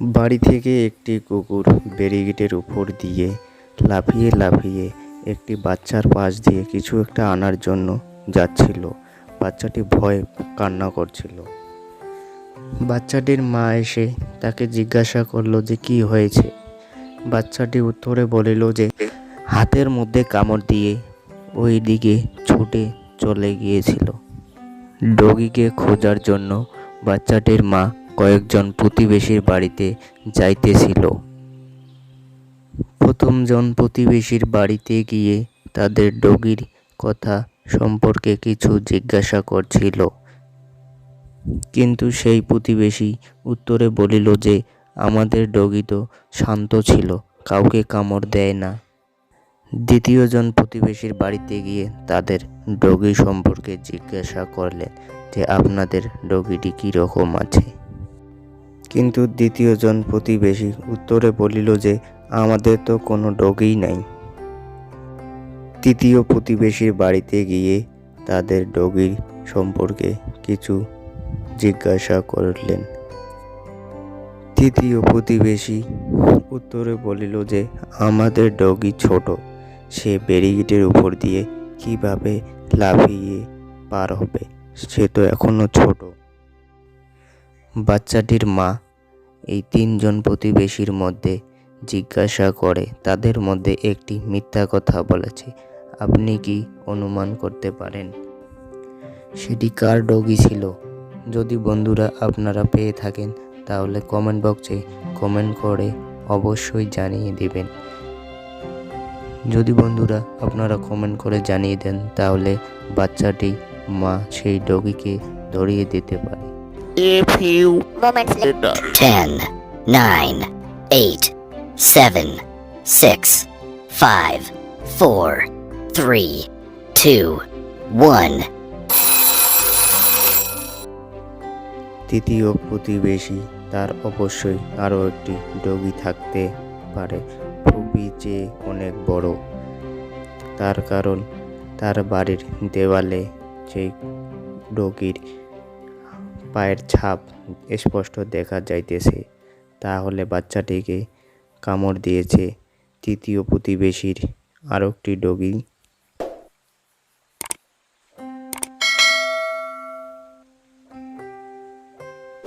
বাড়ি থেকে একটি কুকুর ব্যারিকেডের উপর দিয়ে লাফিয়ে লাফিয়ে একটি বাচ্চার পাশ দিয়ে কিছু একটা আনার জন্য যাচ্ছিল। বাচ্চাটি ভয়ে কান্না করছিল। বাচ্চাটির মা এসে তাকে জিজ্ঞাসা করলো যে কি হয়েছে। বাচ্চাটি উত্তরে বলিল যে হাতের মধ্যে কামড় দিয়ে ওই দিকে ছুটে চলে গিয়েছিল। ডগিকে খোঁজার জন্য বাচ্চাটির মা কয়েকজন প্রতিবেশীর বাড়িতে যাইতেছিল। প্রথমজন প্রতিবেশীর বাড়িতে গিয়ে তাদের ডগির কথা সম্পর্কে কিছু জিজ্ঞাসা করছিল, কিন্তু সেই প্রতিবেশী উত্তরে বলিল যে আমাদের ডগি তো শান্ত ছিল, কাউকে কামড় দেয় না। দ্বিতীয়জন প্রতিবেশীর বাড়িতে গিয়ে তাদের ডগি সম্পর্কে জিজ্ঞাসা করলেন যে আপনাদের ডগিটি কীরকম আছে, কিন্তু দ্বিতীয়জন প্রতিবেশী উত্তরে বলিল যে আমাদের তো কোনো ডগই নাই। তৃতীয় প্রতিবেশীর বাড়িতে গিয়ে তাদের ডগির সম্পর্কে কিছু জিজ্ঞাসা করলেন। তৃতীয় প্রতিবেশী উত্তরে বলিল যে আমাদের ডগি ছোট, সে ব্যারিকেডের উপর দিয়ে কিভাবে লাফিয়ে পার হবে, সে তো এখনো ছোট। বাচ্চাটির মা এই তিনজন প্রতিবেশীর মধ্যে জিজ্ঞাসা করে তাদের মধ্যে একটি মিথ্যা কথা বলেছে। আপনি কি অনুমান করতে পারেন সেটি কার ডগি ছিল? যদি বন্ধুরা আপনারা পেয়ে থাকেন তাহলে কমেন্ট বক্সে কমেন্ট করে অবশ্যই জানিয়ে দেবেন। যদি বন্ধুরা আপনারা কমেন্ট করে জানিয়ে দেন তাহলে বাচ্চাটি মা সেই ডগিকে ধরিয়ে দিতে পারে। A few moments later. 10, 9, 8, 7, 6, 5, 4, 3, 2, 1. তৃতীয় প্রতিবেশী তার অবশ্যই আরও একটি ডগি থাকতে পারে, খুবই চেয়ে অনেক বড়। তার কারণ তার বাড়ির দেওয়ালে সেই ডগির পায়ের ছাপ স্পষ্ট দেখা যাইতেছে, তাহলে বাচ্চাটিকে কামড় দিয়েছে তৃতীয় প্রতিবেশীর আরও একটি ডগি।